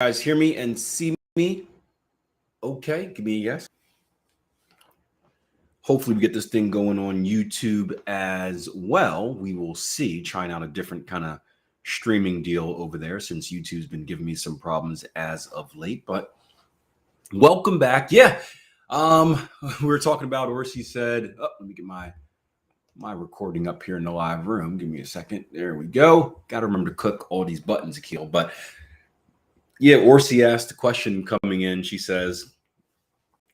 Guys hear me and see me? Okay, give me a yes. Hopefully, we get this thing going on YouTube as well. We will see. Trying out a different kind of streaming deal over there since YouTube's been giving me some problems as of late. But welcome back. Yeah, we were talking about, or she said, oh, let me get my recording up here in the live room. Give me a second. There we go. Got to remember to click all these buttons, Akil. But yeah, Orsi asked the question coming in. She says,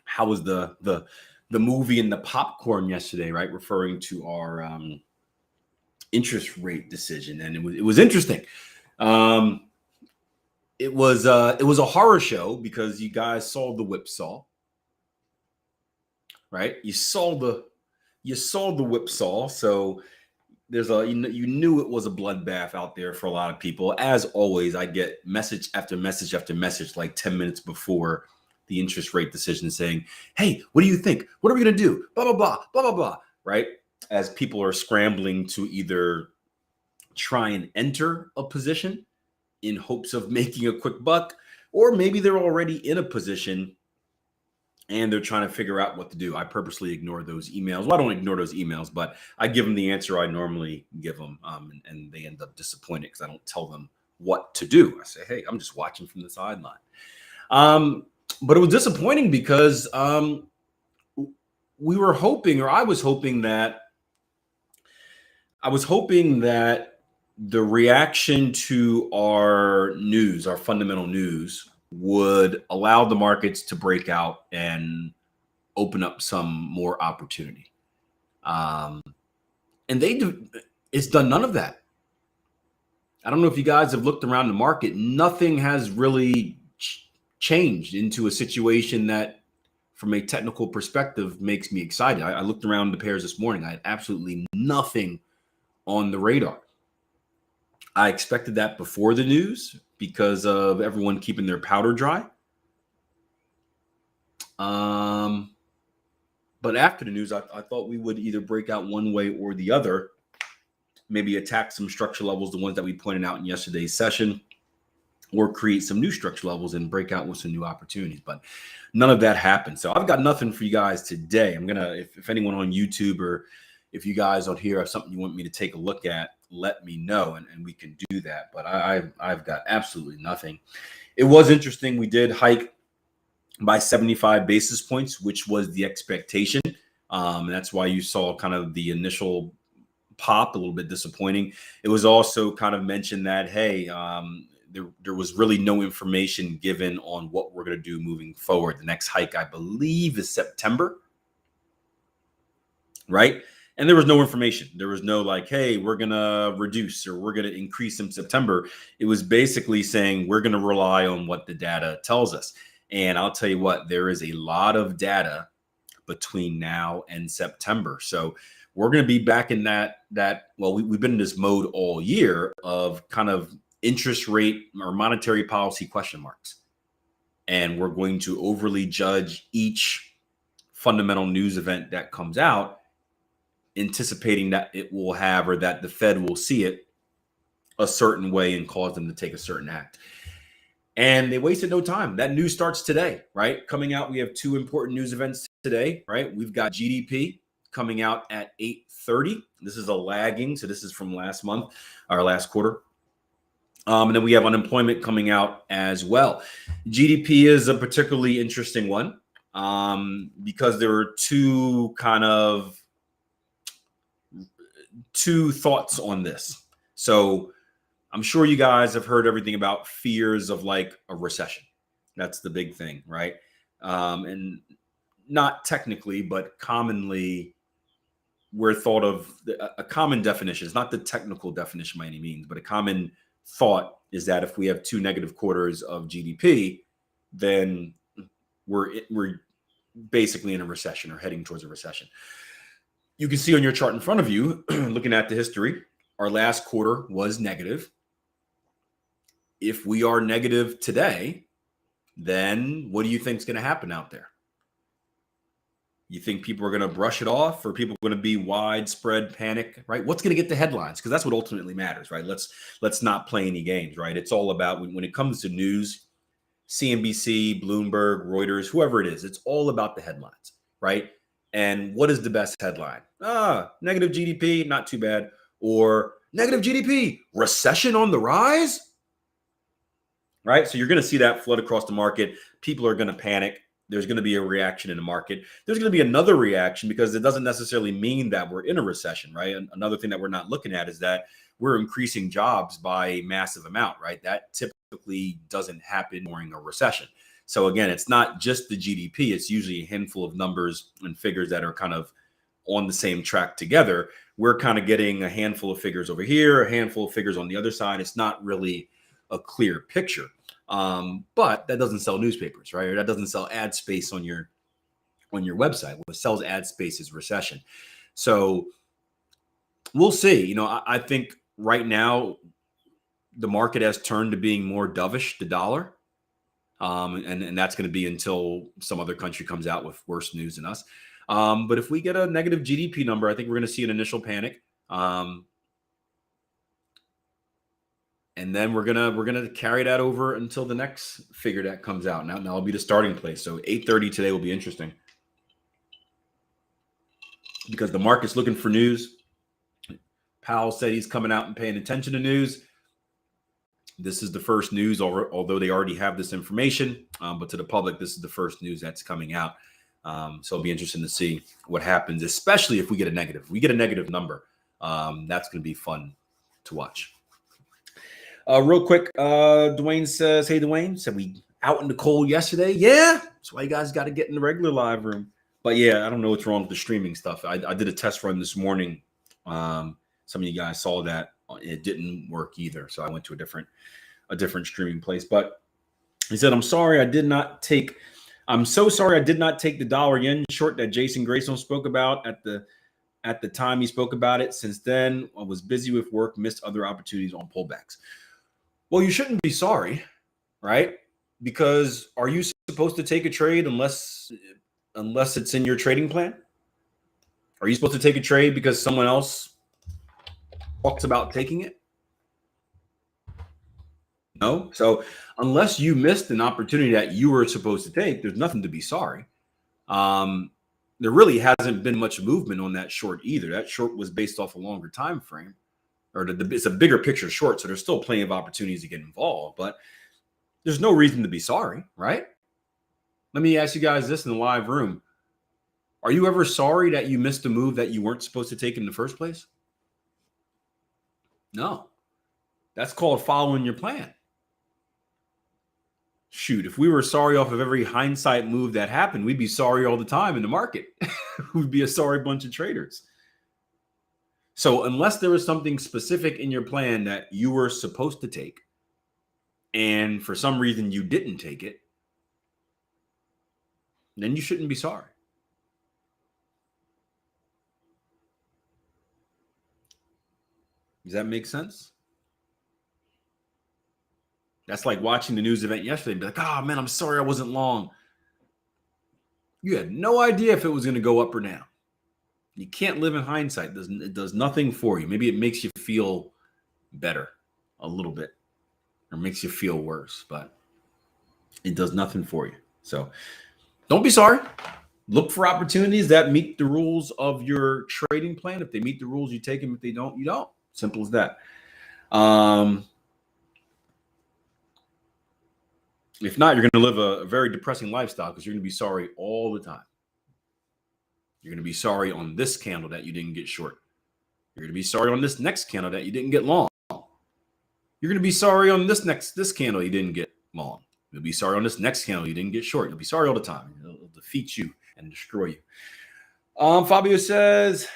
"How was the movie and the popcorn yesterday?" Right, referring to our interest rate decision, and it was interesting. It was a horror show because you guys saw the whipsaw, right? You saw the whipsaw, so there's you knew it was a bloodbath out there for a lot of people. As always, I get message after message after message like 10 minutes before the interest rate decision saying, "Hey, what do you think? What are we going to do? Blah, blah, blah, blah, blah, blah," right? As people are scrambling to either try and enter a position in hopes of making a quick buck, or maybe they're already in a position and they're trying to figure out what to do. I purposely ignore those emails. Well, I don't ignore those emails, but I give them the answer I normally give them, and they end up disappointed because I don't tell them what to do. I say, "Hey, I'm just watching from the sideline." But it was disappointing because we were hoping, or I was hoping that the reaction to our news, our fundamental news, would allow the markets to break out and open up some more opportunity. And it's done none of that. I don't know if you guys have looked around the market. Nothing has really changed into a situation that, from a technical perspective, makes me excited. I looked around the pairs this morning. I had absolutely nothing on the radar. I expected that before the news because of everyone keeping their powder dry. But after the news, I thought we would either break out one way or the other, maybe attack some structure levels, the ones that we pointed out in yesterday's session, or create some new structure levels and break out with some new opportunities. But none of that happened. So I've got nothing for you guys today. I'm going to, if anyone on YouTube or if you guys on here have something you want me to take a look at, let me know and we can do that. But I've got absolutely nothing. It was interesting. We did hike by 75 basis points, which was the expectation. That's why you saw kind of the initial pop, a little bit disappointing. It was also kind of mentioned that, hey, there was really no information given on what we're going to do moving forward. The next hike, I believe, is September, right? And there was no information. There was no like, hey, we're going to reduce or we're going to increase in September. It was basically saying we're going to rely on what the data tells us. And I'll tell you what, there is a lot of data between now and September. So we're going to be back in that well, we've been in this mode all year of kind of interest rate or monetary policy question marks. And we're going to overly judge each fundamental news event that comes out, anticipating that it will have, or that the Fed will see it a certain way and cause them to take a certain act. And they wasted no time. That news starts today, right? Coming out, we have two important news events today, right? We've got GDP coming out at 8:30. This is a lagging, so this is from last month, our last quarter. And then we have unemployment coming out as well. GDP is a particularly interesting one because there are two thoughts on this. So I'm sure you guys have heard everything about fears of like a recession. That's the big thing, right? And not technically, but commonly, we're thought of a common definition. It's not the technical definition by any means, but a common thought is that if we have two negative quarters of GDP, then we're basically in a recession or heading towards a recession. You can see on your chart in front of you, looking at the history, our last quarter was negative. If we are negative today, then what do you think is going to happen out there? You think people are going to brush it off, or people are going to be widespread panic, right? What's going to get the headlines? Because that's what ultimately matters, right? Let's not play any games, right? It's all about when it comes to news, CNBC, Bloomberg, Reuters, whoever it is. It's all about the headlines, right? And what is the best headline? Negative GDP, not too bad. Or negative GDP, recession on the rise, right? So you're going to see that flood across the market. People are going to panic. There's going to be a reaction in the market. There's going to be another reaction because it doesn't necessarily mean that we're in a recession, right? And another thing that we're not looking at is that we're increasing jobs by a massive amount, right? That typically doesn't happen during a recession. So again, it's not just the GDP. It's usually a handful of numbers and figures that are kind of on the same track together. We're kind of getting a handful of figures over here, a handful of figures on the other side. It's not really a clear picture. But that doesn't sell newspapers, right? Or that doesn't sell ad space on your website. What sells ad space is recession. So we'll see. I think right now the market has turned to being more dovish, the dollar. And that's going to be until some other country comes out with worse news than us. But if we get a negative GDP number, I think we're going to see an initial panic. And then we're gonna carry that over until the next figure that comes out. Now will be the starting place. So 8:30 today will be interesting because the market's looking for news. Powell said he's coming out and paying attention to news. This is the first news, although they already have this information, but to the public, this is the first news that's coming out. So it'll be interesting to see what happens, especially if we get a negative. If we get a negative number, that's going to be fun to watch. Real quick, Dwayne says, hey, Dwayne, said we out in the cold yesterday. Yeah, that's why you guys got to get in the regular live room. But yeah, I don't know what's wrong with the streaming stuff. I did a test run this morning. Some of you guys saw that. It didn't work either. So I went to a different streaming place. But he said, I'm so sorry I did not take the dollar yen short that Jason Grayson spoke about at the time he spoke about it. Since then, I was busy with work, missed other opportunities on pullbacks. Well, you shouldn't be sorry, right? Because are you supposed to take a trade unless it's in your trading plan? Are you supposed to take a trade because someone else talks about taking it? No. So unless you missed an opportunity that you were supposed to take, there's nothing to be sorry. There really hasn't been much movement on that short either. That short was based off a longer time frame. Or it's a bigger picture short, so there's still plenty of opportunities to get involved, but there's no reason to be sorry, right? Let me ask you guys this in the live room. Are you ever sorry that you missed a move that you weren't supposed to take in the first place? No. That's called following your plan. Shoot, if we were sorry off of every hindsight move that happened, we'd be sorry all the time in the market. We'd be a sorry bunch of traders. So unless there was something specific in your plan that you were supposed to take, and for some reason you didn't take it, then you shouldn't be sorry. Does that make sense? That's like watching the news event yesterday and be like, oh man, I'm sorry I wasn't long. You had no idea if it was going to go up or down. You can't live in hindsight. It does nothing for you. Maybe it makes you feel better a little bit or makes you feel worse, but it does nothing for you. So don't be sorry. Look for opportunities that meet the rules of your trading plan. If they meet the rules, you take them. If they don't, you don't. Simple as that. If not, you're going to live a very depressing lifestyle because you're going to be sorry all the time. You're going to be sorry on this candle that you didn't get short. You're going to be sorry on this next candle that you didn't get long. You're going to be sorry on this candle you didn't get long. You'll be sorry on this next candle you didn't get short. You'll be sorry all the time. It'll defeat you and destroy you. Fabio says,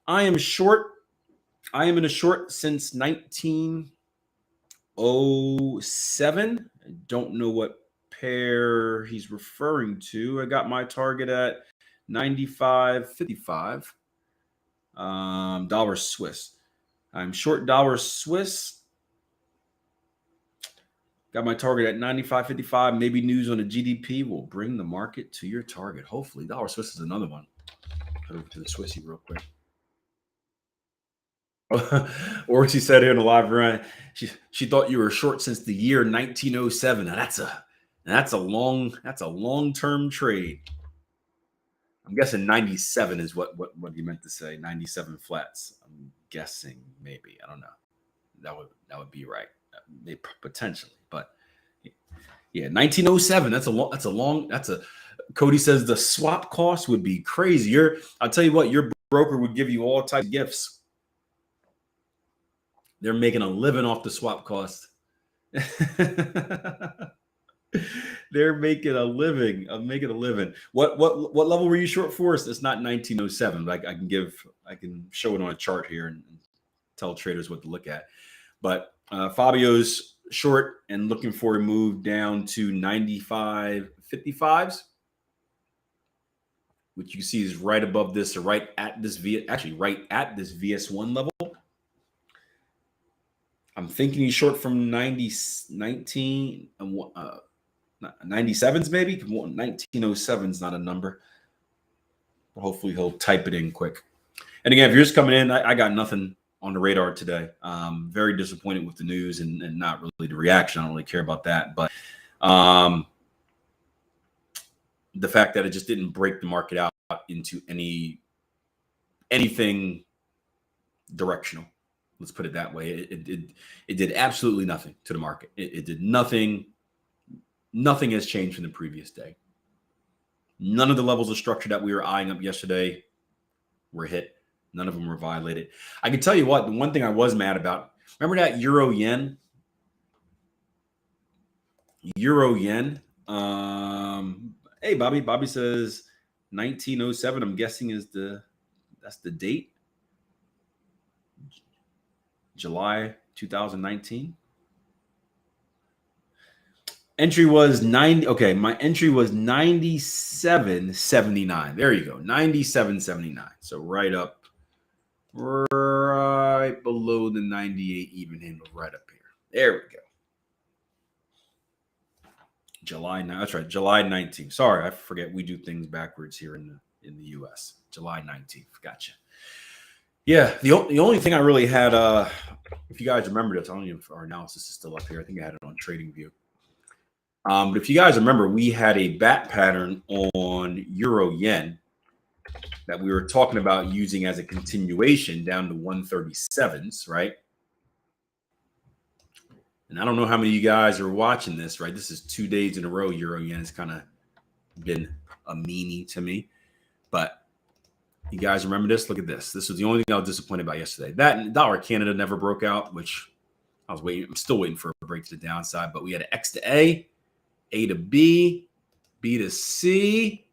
I am in a short since 1907. I don't know what pair he's referring to. I got my target at 95.55 dollar Swiss. I'm short dollar Swiss. Got my target at 95.55. Maybe news on the GDP will bring the market to your target. Hopefully, dollar Swiss is another one. Head over to the Swissy real quick. Or she said here in the live run, she thought you were short since the year 1907. Now that's a And that's a long-term trade. I'm guessing 97 is what you meant to say. 97 flats. I'm guessing maybe. I don't know. That would be right. Maybe, potentially, but yeah, 1907. That's a Cody says the swap cost would be crazy. I'll tell you what, your broker would give you all types of gifts. They're making a living off the swap cost. They're making a living. I'm making a living. What level were you short for? It's not 1907. But I can show it on a chart here and tell traders what to look at. But Fabio's short and looking for a move down to 95.55s, which you see is right above this, or right at this VS1 level. I'm thinking he's short from 19 97s maybe. 1907 is not a number. But hopefully he'll type it in quick. And again, if you're just coming in, I got nothing on the radar today. Very disappointed with the news and not really the reaction. I don't really care about that. But the fact that it just didn't break the market out into anything directional. Let's put it that way. It did absolutely nothing to the market. It did nothing. Nothing has changed from the previous day. None of the levels of structure that we were eyeing up yesterday were hit. None of them were violated. I can tell you what, the one thing I was mad about, remember that euro yen? Euro yen. Hey, Bobby. Bobby says 1907. I'm guessing that's the date. July 2019. Entry was 90. Okay, my entry was 97.79. There you go, 97.79. So right below the 98 even handle, right up here. There we go. July 9. That's right, July 19th. Sorry, I forget we do things backwards here in the U.S. July 19th. Gotcha. Yeah, the only thing I really had, if you guys remember this, I don't know if our analysis is still up here. I think I had it on TradingView. But if you guys remember, we had a bat pattern on euro yen that we were talking about using as a continuation down to 137s, right? And I don't know how many of you guys are watching this, right? This is 2 days in a row. Euro yen has kind of been a meanie to me. But you guys remember this? Look at this. This was the only thing I was disappointed about yesterday. That dollar Canada never broke out, which I was waiting. I'm still waiting for a break to the downside. But we had an X to A to B, B to C,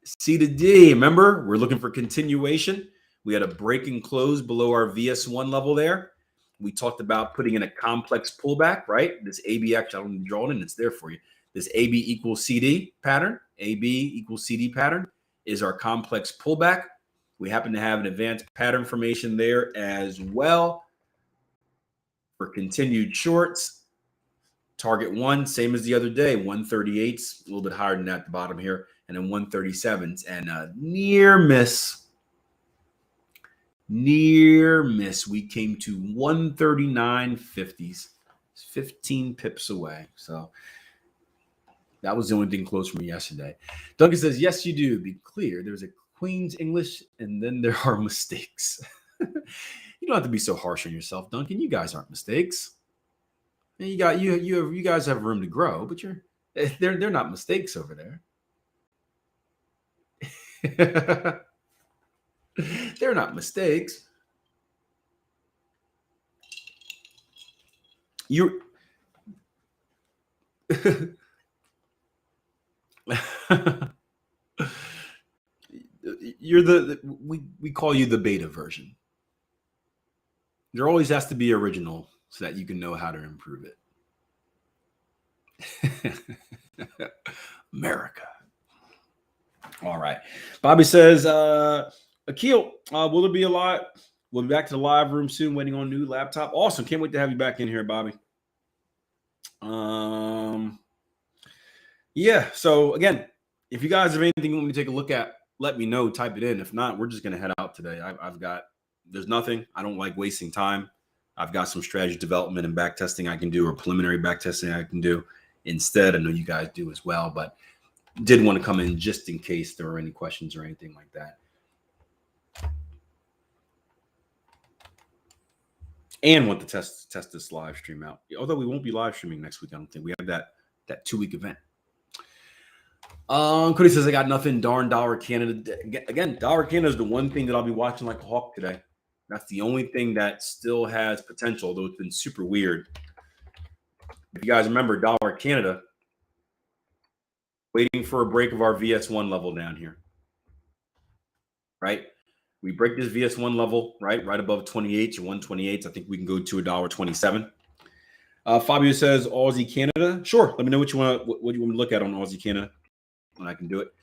C to D. Remember, we're looking for continuation. We had a break and close below our VS1 level there. We talked about putting in a complex pullback, right? This AB, actually, I don't draw it in. It's there for you. This AB equals CD pattern, AB equals CD pattern is our complex pullback. We happen to have an advanced pattern formation there as well for continued shorts. Target one, same as the other day, 138s, a little bit higher than that at the bottom here, and then 137s, and a near miss. We came to 139.50s, 15 pips away. So that was the only thing close from me yesterday. Duncan says, yes, you do. Be clear. There's a Queen's English, and then there are mistakes. You don't have to be so harsh on yourself, Duncan. You guys aren't mistakes. And you guys have room to grow, but they're not mistakes over there. They're not mistakes. You're we call you the beta version. There always has to be original so that you can know how to improve it. America. All right. Bobby says, Akil, will there be a live? We'll be back to the live room soon, waiting on a new laptop. Awesome. Can't wait to have you back in here, Bobby. Yeah. So again, if you guys have anything you want me to take a look at, let me know. Type it in. If not, we're just going to head out today. There's nothing. I don't like wasting time. I've got some strategy development and back testing I can do, or preliminary back testing I can do instead. I know you guys do as well, but did want to come in just in case there were any questions or anything like that. And want to test this live stream out. Although we won't be live streaming next week, I don't think. We have that 2-week event. Cody says I got nothing. Darn dollar Canada. Again, dollar Canada is the one thing that I'll be watching like a hawk today. That's the only thing that still has potential, though it's been super weird. If you guys remember, dollar Canada waiting for a break of our VS1 level down here, right? We break this VS1 level, right above 28 or 128. I think we can go to $1.27. Fabio says Aussie Canada. Sure. Let me know what you want to look at on Aussie Canada, and I can do it.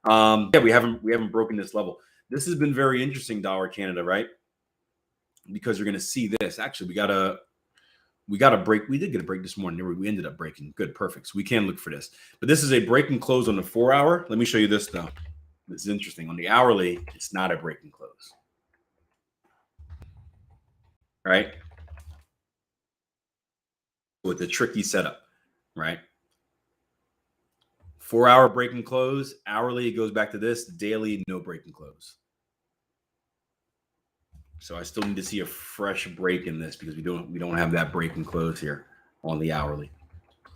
Yeah, we haven't broken this level. This has been very interesting, dollar Canada, right? Because you're going to see this. Actually, we got a break. We did get a break this morning. We ended up breaking. Good, perfect. So we can look for this. But this is a break and close on the 4-hour. Let me show you this though. This is interesting. On the hourly, it's not a break and close. Right? With the tricky setup, right? 4-hour break and close. Hourly, it goes back to this. Daily, no break and close. So I still need to see a fresh break in this because we don't have that break and close here on the hourly.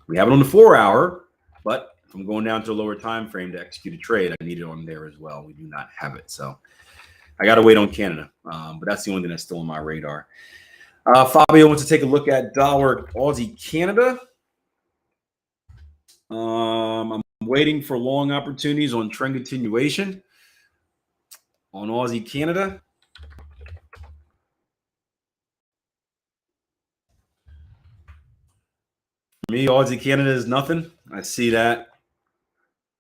We have it on the 4-hour, but if I'm going down to a lower time frame to execute a trade, I need it on there as well. We do not have it. So I got to wait on Canada. But that's the only thing that's still on my radar. Fabio wants to take a look at dollar Aussie Canada. I'm waiting for long opportunities on trend continuation on Aussie Canada. For me, Aussie Canada is nothing. I see that.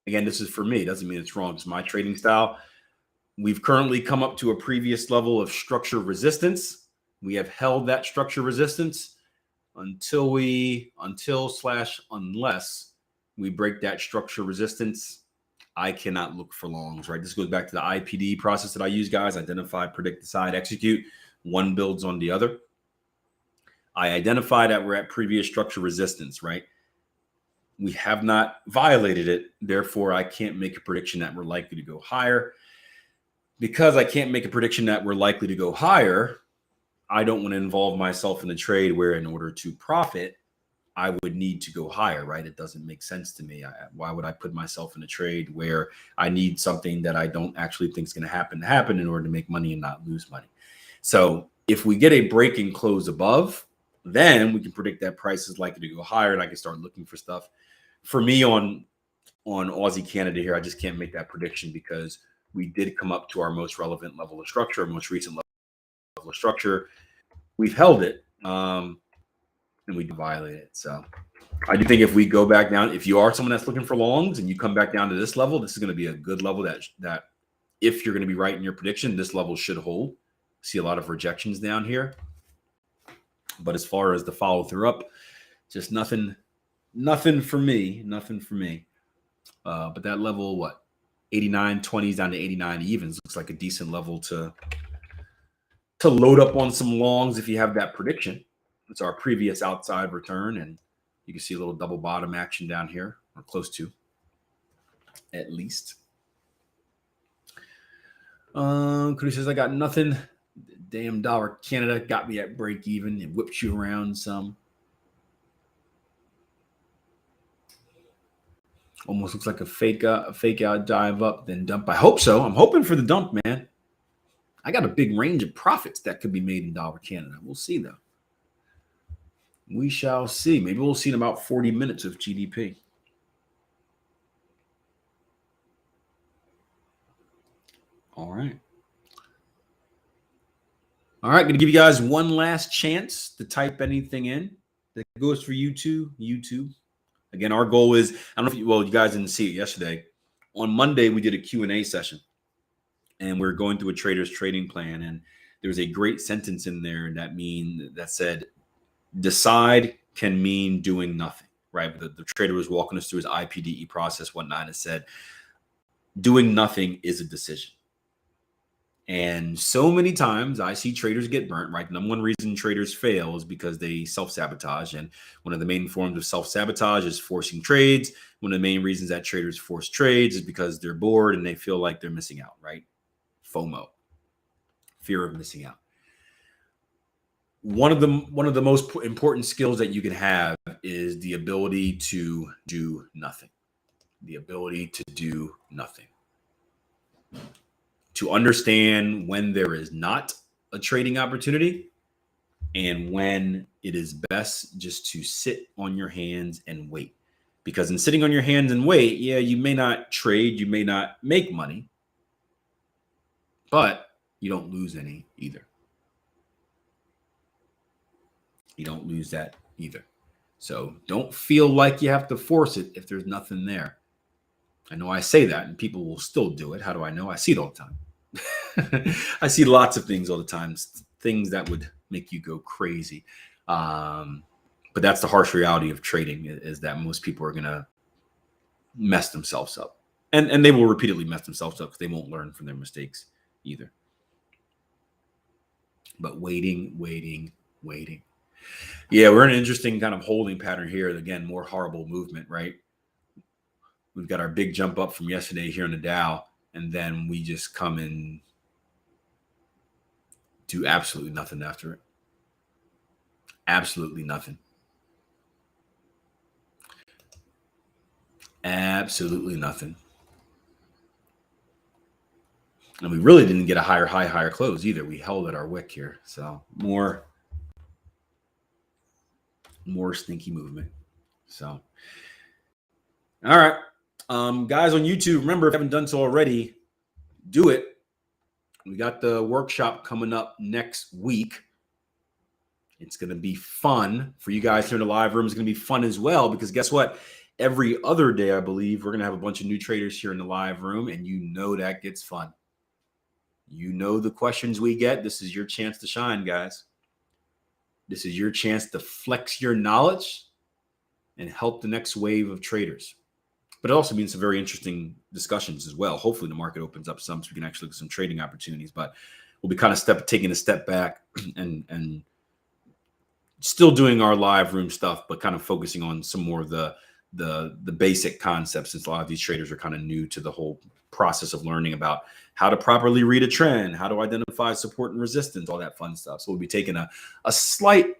Again, this is for me. It doesn't mean it's wrong. It's my trading style. We've currently come up to a previous level of structure resistance. We have held that structure resistance unless we break that structure resistance. I cannot look for longs, right? This goes back to the IPD process that I use, guys. Identify, predict, decide, execute. One builds on the other. I identify that we're at previous structure resistance, right? We have not violated it. Therefore, I can't make a prediction that we're likely to go higher. Because I can't make a prediction that we're likely to go higher, I don't want to involve myself in a trade where in order to profit, I would need to go higher, right? It doesn't make sense to me. Why would I put myself in a trade where I need something that I don't actually think is going to happen in order to make money and not lose money? So if we get a break and close above, then we can predict that price is likely to go higher and I can start looking for stuff. For me on Aussie Canada here, I just can't make that prediction because we did come up to our most relevant level of structure, our most recent level of structure. We've held it and we violate it. So I do think if we go back down, if you are someone that's looking for longs and you come back down to this level, this is going to be a good level that if you're going to be right in your prediction, this level should hold. See a lot of rejections down here. But as far as the follow through up, just nothing for me. But that level, what? 89.20s down to 89 evens looks like a decent level to load up on some longs if you have that prediction. It's our previous outside return, and you can see a little double bottom action down here, or close to, at least. Chris says I got nothing. Damn dollar Canada got me at break even and whipped you around some. Almost looks like a fake out dive up, then dump. I hope so. I'm hoping for the dump, man. I got a big range of profits that could be made in dollar Canada. We'll see, though. We shall see. Maybe we'll see in about 40 minutes of GDP. All right. All right, going to give you guys one last chance to type anything in. That goes for YouTube. Again, our goal is, I don't know if you guys didn't see it yesterday. On Monday, we did a Q&A session, and we're going through a trader's trading plan. And there was a great sentence in there that said, decide can mean doing nothing, right? The trader was walking us through his IPDE process, whatnot, and said, doing nothing is a decision. And so many times I see traders get burnt, right? The number one reason traders fail is because they self-sabotage. And one of the main forms of self-sabotage is forcing trades. One of the main reasons that traders force trades is because they're bored and they feel like they're missing out, right? FOMO, fear of missing out. One of the most important skills that you can have is the ability to do nothing. The ability to do nothing. To understand when there is not a trading opportunity and when it is best just to sit on your hands and wait. Because in sitting on your hands and wait, yeah, you may not trade, you may not make money, but you don't lose any either. You don't lose that either. So don't feel like you have to force it if there's nothing there. I know I say that and people will still do it. How do I know? I see it all the time. I see lots of things all the time, things that would make you go crazy. But that's the harsh reality of trading, is that most people are going to mess themselves up. And they will repeatedly mess themselves up because they won't learn from their mistakes either. But waiting. Yeah, we're in an interesting kind of holding pattern here. Again, more horrible movement, right? We've got our big jump up from yesterday here in the Dow, and then we just come and do absolutely nothing after it. Absolutely nothing. Absolutely nothing. And we really didn't get a higher high, higher close either. We held at our wick here. So more stinky movement. So, all right. Guys on YouTube, remember, if you haven't done so already, do it. We got the workshop coming up next week. It's going to be fun for you guys here in the live room. It's going to be fun as well, because guess what? Every other day, I believe, we're going to have a bunch of new traders here in the live room, and you know that gets fun. You know the questions we get. This is your chance to shine, guys. This is your chance to flex your knowledge and help the next wave of traders. But it also means some very interesting discussions as well. Hopefully the market opens up some so we can actually look at some trading opportunities. But we'll be kind of taking a step back and still doing our live room stuff, but kind of focusing on some more of the basic concepts, since a lot of these traders are kind of new to the whole process of learning about how to properly read a trend, how to identify support and resistance, all that fun stuff. So we'll be taking a slight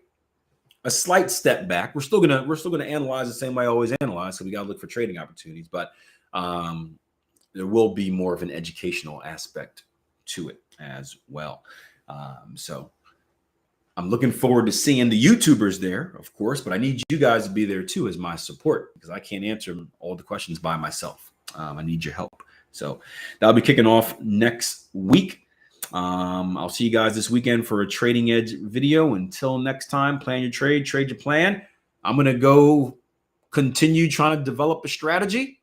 step back. We're still gonna analyze the same way I always analyze. So we got to look for trading opportunities, but there will be more of an educational aspect to it as well. So I'm looking forward to seeing the YouTubers there, of course, but I need you guys to be there too as my support, because I can't answer all the questions by myself. I need your help. So that'll be kicking off next week. I'll see you guys this weekend for a Trading Edge video. Until next time, plan your trade your plan. I'm going to go continue trying to develop a strategy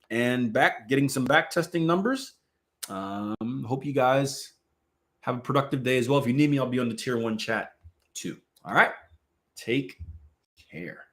and getting some back testing numbers. Hope you guys have a productive day as well. If you need me, I'll be on the tier 1 chat too. All right. Take care.